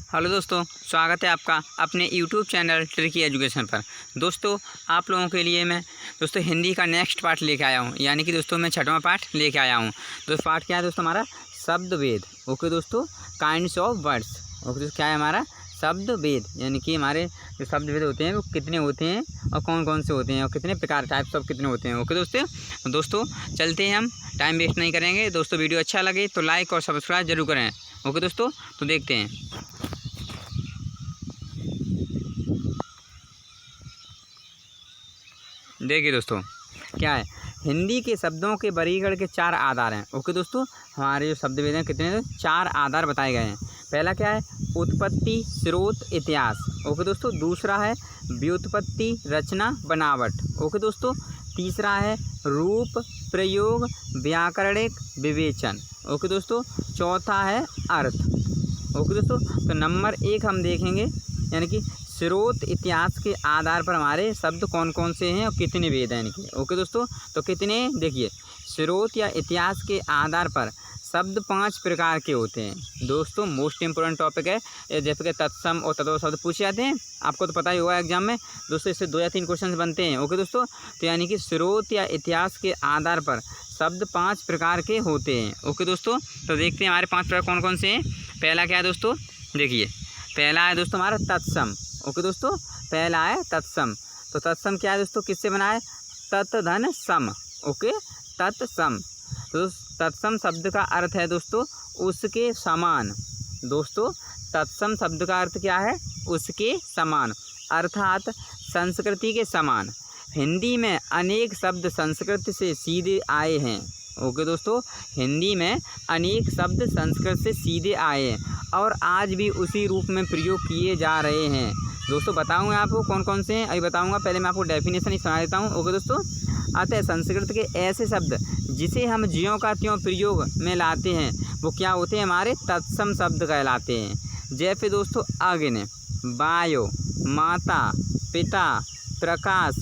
Hello दोस्तों, स्वागत है आपका अपने यूट्यूब चैनल ट्रिकी एजुकेशन पर। दोस्तों, आप लोगों के लिए मैं हिंदी का नेक्स्ट पार्ट लेके आया हूँ, यानी कि दोस्तों मैं 6वां पार्ट लेके आया हूँ। दोस्तों पार्ट क्या है दोस्तों? हमारा शब्द भेद। ओके दोस्तों, काइंड्स ऑफ वर्ड्स। ओके दोस्तों, क्या है हमारा शब्द भेद, यानी कि हमारे जो शब्द भेद होते हैं वो कितने होते हैं और कौन कौन से होते हैं और कितने प्रकार टाइप्स ऑफ कितने होते हैं। ओके दोस्तों चलते हैं, हम टाइम वेस्ट नहीं करेंगे। दोस्तों वीडियो अच्छा लगे तो लाइक और सब्सक्राइब जरूर करें। ओके दोस्तों, तो देखते हैं। देखिए दोस्तों, क्या है, हिंदी के शब्दों के वर्गीकरण के 4 आधार हैं। ओके दोस्तों, हमारे जो शब्द भेद हैं कितने हैं? 4 आधार बताए गए हैं। पहला क्या है? उत्पत्ति, स्रोत, इतिहास। ओके दोस्तों, दूसरा है व्युत्पत्ति, रचना, बनावट। ओके दोस्तों, तीसरा है रूप, प्रयोग, व्याकरणिक विवेचन। ओके दोस्तों, चौथा है अर्थ। ओके दोस्तों, तो नंबर 1 हम देखेंगे, यानी कि स्रोत इतिहास के आधार पर हमारे शब्द कौन कौन से हैं और कितने भेद हैं इनके। ओके दोस्तों, तो कितने, देखिए, स्रोत या इतिहास के आधार पर शब्द 5 प्रकार के होते हैं। दोस्तों मोस्ट इंपोर्टेंट टॉपिक है, जैसे कि तत्सम और तद्भव शब्द पूछे जाते हैं, आपको तो पता ही होगा एग्जाम में। दोस्तों इससे 2 या 3 क्वेश्चन बनते हैं। ओके दोस्तों, तो यानी कि स्रोत या इतिहास के आधार पर शब्द 5 प्रकार के होते हैं। ओके दोस्तों, तो देखते हैं हमारे 5 प्रकार कौन कौन से हैं। पहला क्या है दोस्तों? देखिए, पहला है दोस्तों हमारा तत्सम। ओके दोस्तों, पहला है तत्सम। तो तत्सम क्या है दोस्तों? किससे बना है? तत् धन सम। ओके, तत्सम। तो तत्सम शब्द का अर्थ है दोस्तों उसके समान। दोस्तों तत्सम शब्द का अर्थ क्या है? उसके समान, अर्थात संस्कृति के समान। हिंदी में अनेक शब्द संस्कृत से सीधे आए हैं। ओके दोस्तों, हिंदी में अनेक शब्द संस्कृत से सीधे आए हैं और आज भी उसी रूप में प्रयोग किए जा रहे हैं। दोस्तों बताऊंगा आपको कौन कौन से हैं, अभी बताऊंगा। पहले मैं आपको डेफिनेशन ही सुना देता हूँ। ओके दोस्तों, अतः संस्कृत के ऐसे शब्द जिसे हम ज्यों का त्यों प्रयोग में लाते हैं वो क्या होते हैं? हमारे तत्सम शब्द कहलाते हैं। जैसे दोस्तों अग्नि, वायु, माता, पिता, प्रकाश,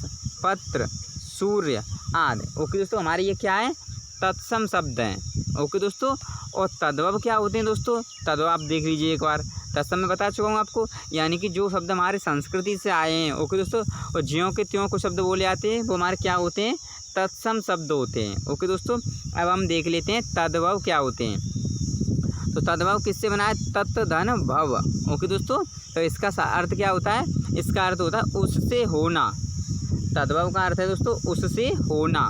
पत्र, सूर्य आदि। ओके दोस्तों, हमारे ये क्या है? तत्सम शब्द हैं। ओके दोस्तों, और तद्भव क्या होते हैं दोस्तों? तद्भव आप देख लीजिए एक बार, तत्सम में बता चुका हूँ आपको, यानी कि जो शब्द हमारे संस्कृति से आए हैं। ओके दोस्तों, और ज्यों के त्यों को शब्द बोले जाते हैं वो हमारे क्या होते हैं? तत्सम शब्द होते हैं। ओके दोस्तों, अब हम देख लेते हैं तद्भव क्या होते हैं। तो तद्भव किससे बना है? तत् धन भव। ओके दोस्तों, तो इसका अर्थ क्या होता है? इसका अर्थ होता है उससे होना। तद्भव का अर्थ है दोस्तों उससे होना,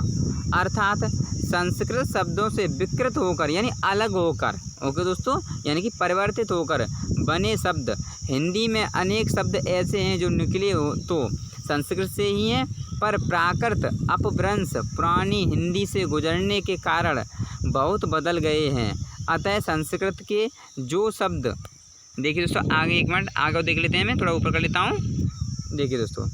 अर्थात संस्कृत शब्दों से विकृत होकर यानी अलग होकर। ओके दोस्तों, यानी कि परिवर्तित होकर बने शब्द। हिंदी में अनेक शब्द ऐसे हैं जो निकले हो तो संस्कृत से ही हैं, पर प्राकृत अपभ्रंश पुरानी हिंदी से गुजरने के कारण बहुत बदल गए हैं। अतः संस्कृत के जो शब्द, देखिए दोस्तों आगे, एक मिनट आगे देख लेते हैं, मैं थोड़ा ऊपर कर लेता हूँ। देखिए दोस्तों,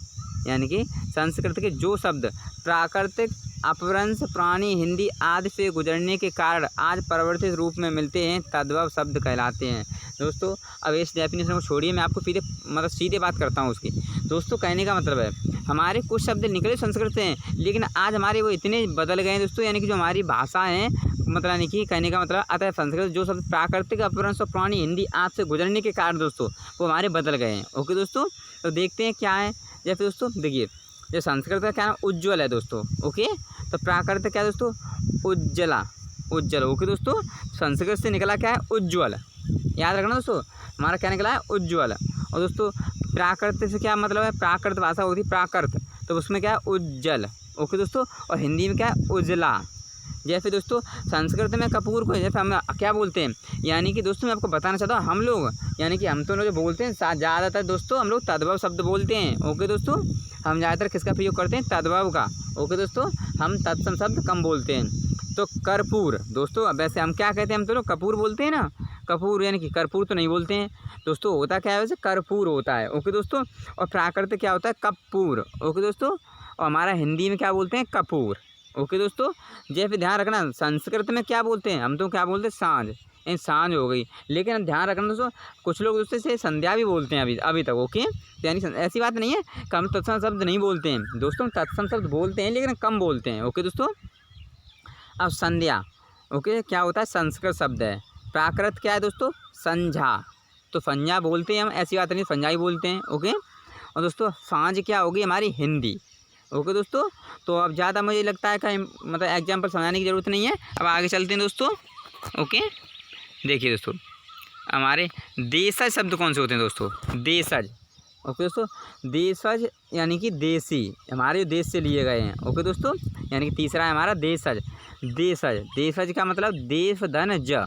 यानी कि संस्कृत के जो शब्द प्राकृतिक अपभ्रंश पुरानी हिंदी आदि से गुजरने के कारण आज परिवर्तित रूप में मिलते हैं, तद्भव शब्द कहलाते हैं। दोस्तों अब इस डेफिनेशन को छोड़िए, मैं आपको सीधे बात करता हूँ उसकी। दोस्तों कहने का मतलब है हमारे कुछ शब्द निकले संस्कृत से हैं, लेकिन आज हमारे वो इतने बदल गए हैं दोस्तों, यानी कि जो हमारी भाषा है, मतलब यानी कि कहने का मतलब, अतः संस्कृत जो शब्द प्राकृतिक अपभ्रंश और पुरानी हिंदी आज से गुजरने के कारण दोस्तों वो हमारे बदल गए हैं। ओके दोस्तों, तो देखते हैं क्या है। जैसे दोस्तों देखिए, जो संस्कृत का क्या नाम? उज्ज्वल है दोस्तों। ओके, तो प्राकृत क्या है दोस्तों? उज्ज्वला, उज्ज्वल। ओके दोस्तों, संस्कृत से निकला क्या है? उज्ज्वल। याद रखना दोस्तों, हमारा क्या निकला है? उज्ज्वल। और दोस्तों प्राकृत से क्या मतलब है? प्राकृत भाषा होती है प्राकृत, तो उसमें क्या है? उज्ज्वल। ओके दोस्तों, और हिंदी में क्या है? उज्ज्वला। जैसे दोस्तों संस्कृत में कपूर को जैसे हम क्या बोलते हैं, यानी कि दोस्तों मैं आपको बताना चाहता हूँ, हम लोग यानी कि हम तो जो बोलते हैं ज़्यादातर दोस्तों हम लोग तद्भव शब्द बोलते हैं। ओके दोस्तों, हम ज़्यादातर किसका प्रयोग करते हैं? तद्भव का। ओके दोस्तों, हम तत्सम शब्द कम बोलते हैं। तो कर्पूर दोस्तों, अब वैसे हम क्या कहते हैं? हम तो लोग कपूर बोलते हैं ना, कपूर, यानी कि कर्पूर तो नहीं बोलते हैं दोस्तों। होता क्या है? वैसे कर्पूर होता है। ओके दोस्तों, और प्राकृत क्या होता है? कपूर। ओके दोस्तों, और हमारा हिंदी में क्या बोलते हैं? कपूर। ओके दोस्तों, जैसे ध्यान रखना संस्कृत में क्या बोलते हैं? हम तो क्या बोलते हैं? सांझ, यानी सांझ हो गई। लेकिन ध्यान रखना दोस्तों, कुछ लोग दोस्तों से संध्या भी बोलते हैं अभी तक। ओके, यानी ऐसी बात नहीं है कि हम तत्सम शब्द नहीं बोलते हैं दोस्तों, तत्सम शब्द बोलते हैं लेकिन कम बोलते हैं। ओके दोस्तों, अब संध्या, ओके, क्या होता है? संस्कृत शब्द है। प्राकृत क्या है दोस्तों? संझा। तो संज्ञा बोलते हैं हम, ऐसी बात नहीं, संज्ञा ही बोलते हैं। ओके। और दोस्तों साँझ क्या होगी हमारी हिंदी। ओके दोस्तों, तो अब ज़्यादा मुझे लगता है कि मतलब एग्जाम्पल समझाने की ज़रूरत नहीं है। अब आगे चलते हैं दोस्तों। ओके, देखिए दोस्तों हमारे देशज शब्द कौन से होते हैं दोस्तों? देशज। ओके दोस्तों, देशज यानी कि देसी, हमारे देश से लिए गए हैं। ओके दोस्तों, यानी कि तीसरा है हमारा देशज। देशज, देशज का मतलब देश धन ज,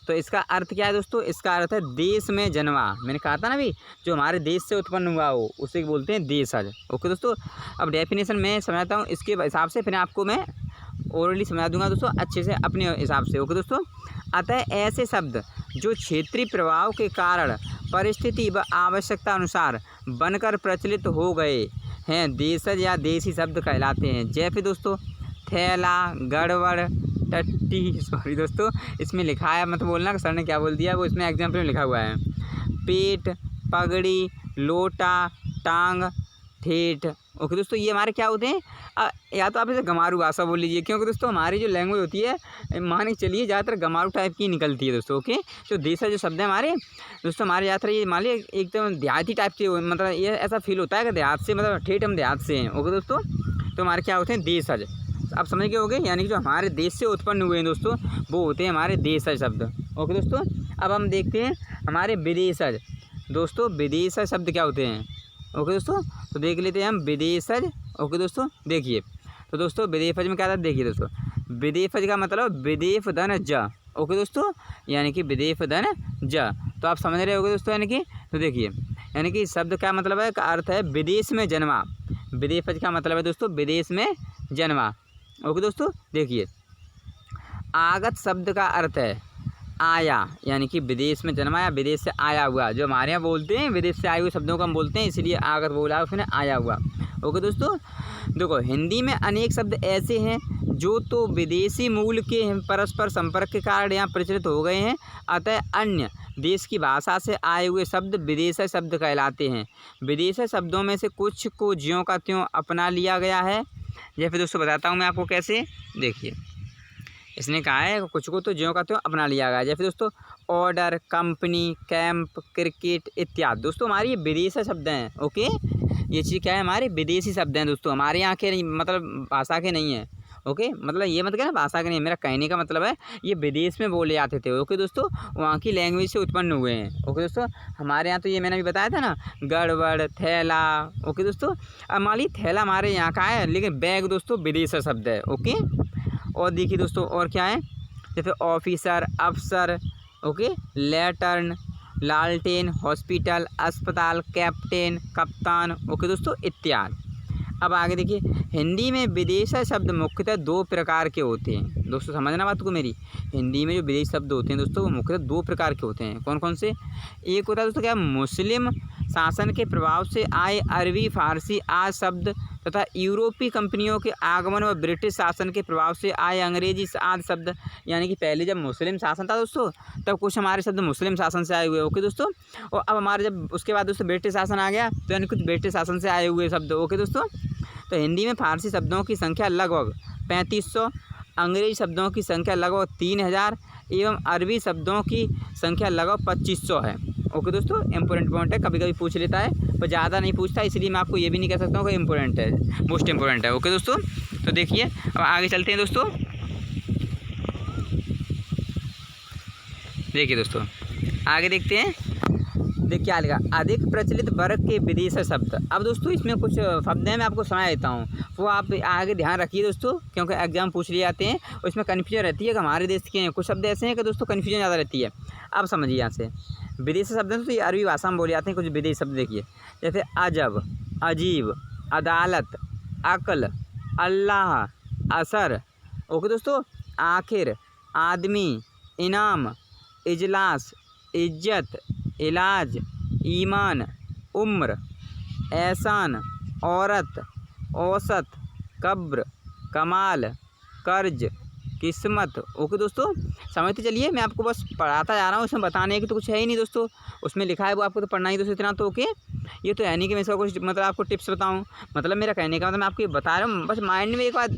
तो इसका अर्थ क्या है दोस्तों? इसका अर्थ है देश में जन्मा। मैंने कहा था ना अभी, जो हमारे देश से उत्पन्न हुआ हो उसे बोलते हैं देशज। ओके दोस्तों, अब डेफिनेशन मैं समझाता हूँ इसके हिसाब से, फिर आपको मैं ओरली समझा दूंगा दोस्तों अच्छे से अपने हिसाब से। ओके दोस्तों, अतः ऐसे शब्द जो क्षेत्रीय प्रभाव के कारण परिस्थिति व आवश्यकता अनुसार बनकर प्रचलित हो गए हैं देशज या देसी शब्द कहलाते हैं। जैसे दोस्तों थैला, गड़बड़, टट्टी, सॉरी दोस्तों इसमें लिखा है, मत बोलना सर ने क्या बोल दिया, वो इसमें एग्जाम्पल में लिखा हुआ है। पेट, पगड़ी, लोटा, टांग, ठेठ। ओके दोस्तों, ये हमारे क्या होते हैं? या तो आप इसे गमारू भाषा बोल लीजिए, क्योंकि दोस्तों हमारी जो लैंग्वेज होती है मान के चलिए ज़्यादातर गमारू टाइप की निकलती है दोस्तों। ओके, जो देशज जो शब्द है हमारे दोस्तों, हमारे ज़्यादातर ये मान लीजिए एकदम देहाती टाइप के, मतलब ये ऐसा फील होता है कि देहात से, मतलब ठेठ हम देहात से हैं। ओके दोस्तों, तो हमारे क्या होते हैं? देशज। आप समझ गए होंगे, यानी कि जो हमारे देश से उत्पन्न हुए हैं दोस्तों वो होते हैं हमारे देशज शब्द। ओके दोस्तों, अब हम देखते हैं हमारे विदेशज। दोस्तों विदेशज शब्द क्या होते हैं? ओके दोस्तों, तो देख लेते हैं हम विदेशज। ओके दोस्तों, देखिए तो दोस्तों विदेशज में क्या था, देखिए दोस्तों विदेशज का मतलब विदेश धन ज। ओके दोस्तों, यानी कि विदेश धन ज, तो आप समझ रहे होगे दोस्तों, यानी कि तो देखिए यानी कि शब्द क्या मतलब है, का अर्थ है विदेश में जन्मा। विदेशज का मतलब है दोस्तों विदेश में जन्मा। ओके दोस्तों, देखिए आगत शब्द का अर्थ है आया, यानी कि विदेश में जन्मा या विदेश से आया हुआ। जो हमारे यहाँ बोलते हैं विदेश से आए हुए शब्दों को हम बोलते हैं, इसलिए आगत बोला है उसने, आया हुआ। ओके दोस्तों, देखो हिंदी में अनेक शब्द ऐसे हैं जो तो विदेशी मूल के परस्पर संपर्क के कारण यहाँ प्रचलित हो गए हैं, अतः अन्य देश की भाषा से आए हुए शब्द विदेशी शब्द कहलाते हैं। विदेशी शब्दों में से कुछ को ज्यों का त्यों अपना लिया गया है। जैसे दोस्तों बताता हूँ मैं आपको कैसे, देखिए इसने कहा है कुछ को तो ज्यों का त्यों अपना लिया गया। जैसे दोस्तों ऑर्डर, कंपनी, कैंप, क्रिकेट इत्यादि। दोस्तों हमारे ये विदेशी शब्द हैं। ओके, ये चीज़ क्या है, हमारे विदेशी शब्द हैं दोस्तों, हमारे यहाँ के नहीं, मतलब भाषा के नहीं हैं। ओके, मतलब ये मत कहना भाषा के नहीं, मेरा कहने का मतलब है ये विदेश में बोले जाते थे। ओके दोस्तों, वहाँ की लैंग्वेज से उत्पन्न हुए हैं। ओके दोस्तों, हमारे यहाँ तो ये मैंने भी बताया था ना, गड़बड़, थैला। ओके दोस्तों, अब मान लीजिए थैला हमारे यहाँ का है, लेकिन बैग दोस्तों विदेशी शब्द है। ओके, और देखिए दोस्तों और क्या है, जैसे ऑफिसर, अफसर, ओके, लेटर्न, लालटेन, हॉस्पिटल, अस्पताल, कैप्टन, कप्तान। ओके दोस्तों, इत्यादि। अब आगे देखिए, हिंदी में विदेशी शब्द मुख्यतः दो प्रकार के होते हैं। दोस्तों समझना बात को मेरी, हिंदी में जो विदेशी शब्द होते हैं दोस्तों वो मुख्यतः दो प्रकार के होते हैं। कौन कौन से? एक होता है दोस्तों क्या, मुस्लिम शासन के प्रभाव से आए अरबी, फारसी आदि शब्द तथा यूरोपीय कंपनियों के आगमन व ब्रिटिश शासन के प्रभाव से आए अंग्रेजी आदि शब्द। यानी कि पहले जब मुस्लिम शासन था दोस्तों तब कुछ हमारे शब्द मुस्लिम शासन से आए हुए। ओके दोस्तों, और अब हमारे जब उसके बाद दोस्तों ब्रिटिश शासन आ गया तो यानी कुछ ब्रिटिश शासन से आए हुए शब्द। ओके दोस्तों, तो हिंदी में फारसी शब्दों की संख्या लगभग 3500, अंग्रेजी शब्दों की संख्या लगभग 3000 एवं अरबी शब्दों की संख्या लगभग 2500 है। ओके दोस्तों, इम्पोर्टेंट पॉइंट है, कभी कभी पूछ लेता है पर ज़्यादा नहीं पूछता, इसलिए मैं आपको ये भी नहीं कह सकता हूँ कि इम्पोर्टेंट है, मोस्ट इम्पोर्टेंट है। ओके दोस्तों, तो देखिए अब आगे चलते हैं दोस्तों। देखिए दोस्तों आगे देखते हैं, देखिए क्या लिखा, अधिक प्रचलित वर्ग के विदेशी शब्द। अब दोस्तों इसमें कुछ शब्द हैं, मैं आपको सुना देता हूँ, वो आप आगे ध्यान रखिए दोस्तों, क्योंकि एग्जाम पूछ लिए जाते हैं उसमें कन्फ्यूजन रहती है कि हमारे देश के हैं। कुछ शब्द ऐसे हैं कि दोस्तों कन्फ्यूजन ज़्यादा रहती है। अब समझिए यहाँ से विदेशी शब्द हैं तो ये अरबी भाषा में बोले जाते हैं। कुछ विदेशी शब्द देखिए, जैसे अजब, अजीब, अदालत, अक्ल, अल्लाह, असर। ओके दोस्तों, आखिर, आदमी, इनाम, इजलास, इज्जत, इलाज, ईमान, उम्र, एहसान, औरत, औसत, कब्र, कमाल, कर्ज, किस्मत। ओके दोस्तों, समझते चलिए, मैं आपको बस पढ़ाता जा रहा हूँ, उसमें बताने की तो कुछ है ही नहीं दोस्तों, उसमें लिखा है वो आपको तो पढ़ना ही दोस्तों, इतना तो ओके। ये तो है नहीं कि मैं इसका कुछ मतलब आपको टिप्स बताऊँ, मतलब मेरा कहने का मतलब मैं आपको ये बता रहा हूँ, बस माइंड में एक बार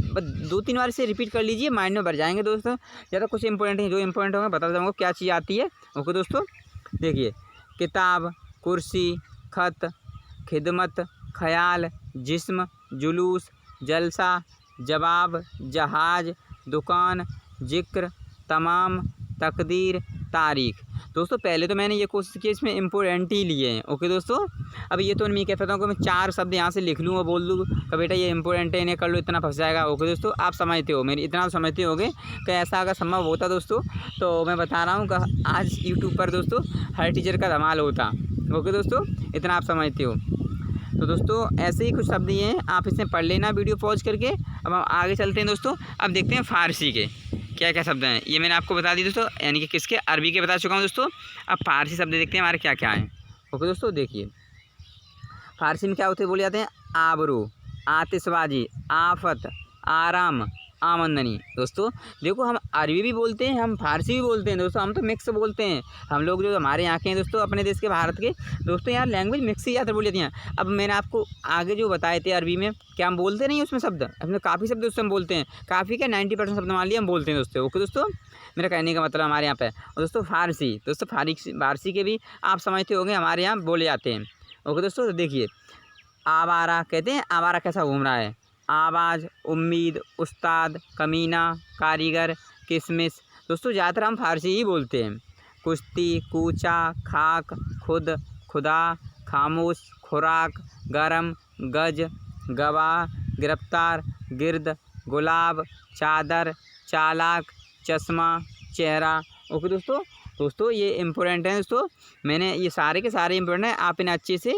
2-3 बार इसे रिपीट कर लीजिए, माइंड में भर जाएंगे दोस्तों। ज़्यादा कुछ इंपॉर्टेंट है, जो इंपॉर्टेंट होगा बता जाऊँगा क्या चीज़ आती है। ओके दोस्तों, देखिए किताब, कुर्सी, खत, खिदमत, ख्याल, जिस्म, जुलूस, जलसा, जवाब, जहाज, दुकान, जिक्र, तमाम, तकदीर, तारीख। दोस्तों पहले तो मैंने ये कोशिश की इसमें इम्पोर्टेंट ही लिए हैं। ओके दोस्तों, अब ये तो मैं क्या कहता हूँ कि मैं 4 शब्द यहाँ से लिख लूँ और बोल दूँ कि बेटा ये इंपॉर्टेंट है, इन्हें कर लो, इतना फंस जाएगा। ओके दोस्तों, आप समझते हो मेरी, इतना समझते होगे कि ऐसा अगर संभव होता दोस्तों तो मैं बता रहा हूँ कि आज यूट्यूब पर दोस्तों हर टीचर का धमाल होता। ओके दोस्तों, इतना आप समझते हो। तो दोस्तों ऐसे ही कुछ शब्द ये हैं, आप इसे पढ़ लेना वीडियो पॉज करके। अब हम आगे चलते हैं दोस्तों। अब देखते हैं फ़ारसी के क्या क्या शब्द हैं। ये मैंने आपको बता दी दोस्तों, यानी कि किसके, अरबी के बता चुका हूँ दोस्तों। अब फ़ारसी शब्द देखते हैं हमारे क्या क्या हैं। ओके दोस्तों, देखिए फ़ारसी में क्या होते हैं, बोले जाते हैं आबरू, आतिशबाजी, आफत, आराम, आमदनी। दोस्तों देखो, हम अरबी भी बोलते हैं, हम फ़ारसी भी बोलते हैं दोस्तों, हम तो मिक्स बोलते हैं। हम लोग जो हमारे यहाँ के हैं दोस्तों, अपने देश के, भारत के दोस्तों, यार लैंग्वेज मिक्स ही ज़्यादा बोली जाती हैं। अब मैंने आपको आगे जो बताए थे अरबी में क्या हम बोलते नहीं उसमें शब्द, अपने काफ़ी शब्द दोस्तों हम बोलते हैं, काफ़ी क्या 90% शब्द मान लिया हम बोलते हैं दोस्तों। ओके दोस्तों, मेरा कहने का मतलब हमारे यहाँ पे। और दोस्तों फ़ारसी के भी आप समझते होंगे हमारे यहाँ बोले जाते हैं। ओके दोस्तों, तो देखिए आवारा कहते हैं, आवारा कैसा घूम रहा है, आवाज़, उम्मीद, उस्ताद, कमीना, कारीगर, किशमिश। दोस्तों ज़्यादातर हम फ़ारसी ही बोलते हैं। कुश्ती, कूचा, खाक, खुद, खुदा, खामोश, खुराक, गरम, गज, गवाह, गिरफ्तार, गिर्द, गुलाब, चादर, चालाक, चश्मा, चेहरा। ओके दोस्तों ये इम्पोर्टेंट है दोस्तों, मैंने ये सारे के सारे इम्पोर्टेंट हैं। आप इन्हें अच्छे से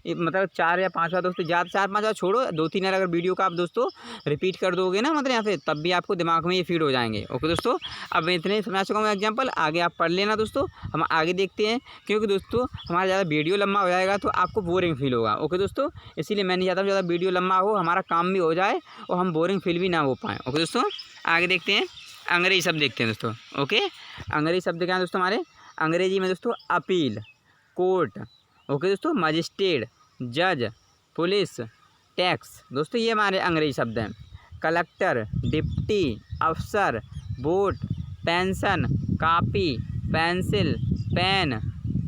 मतलब 4 या 5 बार दोस्तों, ज़्यादा 4-5 बार छोड़ो, 2-3 बार अगर वीडियो का आप दोस्तों रिपीट कर दोगे ना, मतलब यहाँ पे, तब भी आपको दिमाग में ये फीड हो जाएंगे। ओके दोस्तों, अब मैं इतने समझा चुका हूँ एग्जाम्पल, आगे आप पढ़ लेना दोस्तों। हम आगे देखते हैं, क्योंकि दोस्तों हमारा ज़्यादा वीडियो लंबा हो जाएगा तो आपको बोरिंग फील होगा। ओके दोस्तों, इसीलिए मैं नहीं चाहता हूँ ज़्यादा वीडियो लंबा हो, हमारा काम भी हो जाए और हम बोरिंग फील भी ना हो पाएँ। ओके दोस्तों, आगे देखते हैं, अंग्रेजी शब्द देखते हैं दोस्तों। ओके, अंग्रेजी शब्द क्या है दोस्तों हमारे, अंग्रेजी में दोस्तों अपील, कोर्ट, ओके दोस्तों, मजिस्ट्रेट, जज, पुलिस, टैक्स। दोस्तों ये हमारे अंग्रेजी शब्द हैं। कलेक्टर, डिप्टी, अफसर, vote, pension, copy, pencil, pen,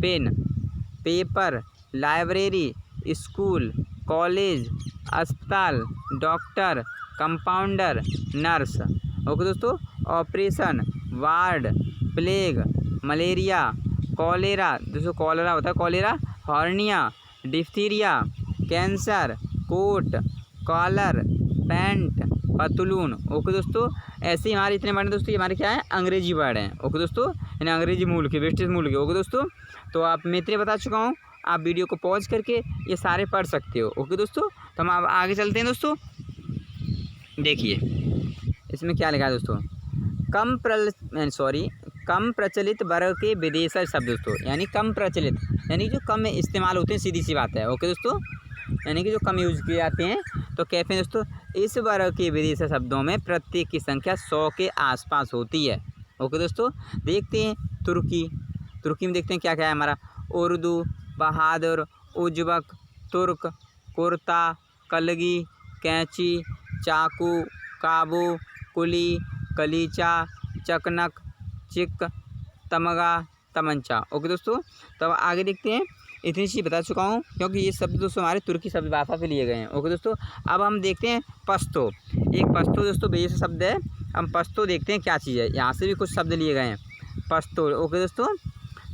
pen, paper, library, school, college, अस्पताल, डॉक्टर, कंपाउंडर, नर्स। ओके दोस्तों, operation, ward, plague, malaria, cholera, दोस्तों कॉलेरा होता है cholera, hernia, diphtheria, cancer, coat, collar, pant, पतलून। ओके दोस्तों, ऐसे ही हमारे इतने वर्ड दोस्तों, ये हमारे क्या है, अंग्रेजी वर्ड हैं। ओके दोस्तों, यानी अंग्रेजी मूल के, वेस्टेज मूल के। ओके दोस्तों, तो आप मैं इतने बता चुका हूँ, आप वीडियो को पॉज करके ये सारे पढ़ सकते हो। ओके दोस्तों, तो हम अब आगे चलते हैं दोस्तों। देखिए इसमें क्या लिखा है दोस्तों, कम प्रचलित वर्ग के विदेशी शब्द दोस्तों, यानी कम प्रचलित, यानी जो कम इस्तेमाल होते हैं, सीधी सी बात है। ओके दोस्तों, यानी कि जो कम यूज़ किए जाते हैं, तो कहते हैं दोस्तों इस वर्ग के विदेशी शब्दों में प्रत्येक की संख्या 100 के आसपास होती है। ओके दोस्तों, देखते हैं तुर्की में देखते हैं क्या क्या है हमारा, उर्दू, बहादुर, उज्बक, तुर्क, कुर्ता, कलगी, कैंची, चाकू, काबू, कुली, कलीचा, चकनक, चिक, तमगा, तमंचा। ओके दोस्तों, तो आगे देखते हैं, इतनी चीज़ बता चुका हूँ क्योंकि ये शब्द दोस्तों हमारे तुर्की शब्द भाषा से लिए गए हैं। ओके दोस्तों, अब हम देखते हैं पश्तो। एक पश्तो दोस्तों विदेशी शब्द है, हम पश्तो देखते हैं क्या चीज़ है, यहाँ से भी कुछ शब्द लिए गए हैं पश्तो। ओके दोस्तों,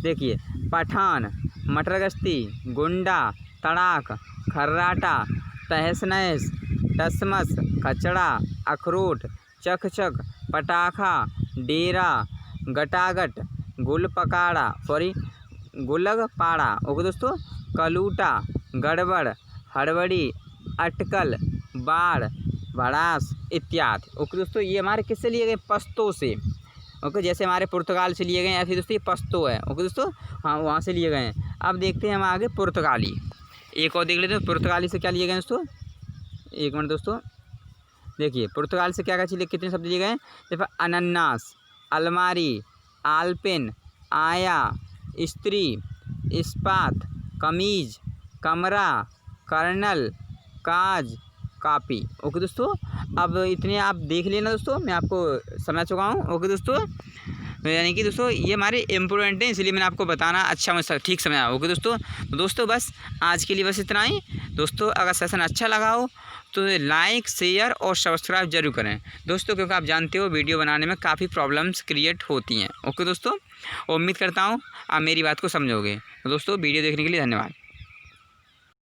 देखिए पठान, मटरगश्ती, गुंडा, तड़ाक, खर्राटा, तहस-नहस, टसमस, कचड़ा, अखरोट, चक-चक, पटाखा, डेरा, गटागट, गुलगपाड़ा। ओके दोस्तों, कलूटा, गड़बड़, हड़बड़ी, अटकल, बाढ़, भड़ास इत्यादि। ओके दोस्तों, ये हमारे किससे लिए गए, पश्तो से। ओके, जैसे हमारे पुर्तगाल से लिए गए ऐसे दोस्तों ये पश्तो है। ओके दोस्तों, हाँ वहाँ से लिए गए हैं। अब देखते हैं हम आगे पुर्तगाली, एक और देख लेते हैं पुर्तगाली से क्या लिए गए दोस्तों। एक मिनट दोस्तों, देखिए पुर्तगाल से क्या क्या चीज़, कितने शब्द लिए गए हैं, जैसे अनन्नास, अलमारी, आलपिन, आया, स्त्री, इस्पात, कमीज, कमरा, कर्नल, काज, कापी। ओके दोस्तों, अब इतने आप देख लेना दोस्तों, मैं आपको समझा चुका हूँ। ओके दोस्तों, तो यानी कि दोस्तों ये हमारे इम्पोर्टेंट है, इसलिए मैंने आपको बताना अच्छा मैं ठीक समझा। ओके दोस्तों, तो दोस्तों बस आज के लिए बस इतना ही। दोस्तों अगर सेशन अच्छा लगा हो तो लाइक शेयर और सब्सक्राइब जरूर करें दोस्तों, क्योंकि आप जानते हो वीडियो बनाने में काफ़ी प्रॉब्लम्स क्रिएट होती हैं। ओके दोस्तों, उम्मीद करता हूँ आप मेरी बात को समझोगे। तो दोस्तों वीडियो देखने के लिए धन्यवाद।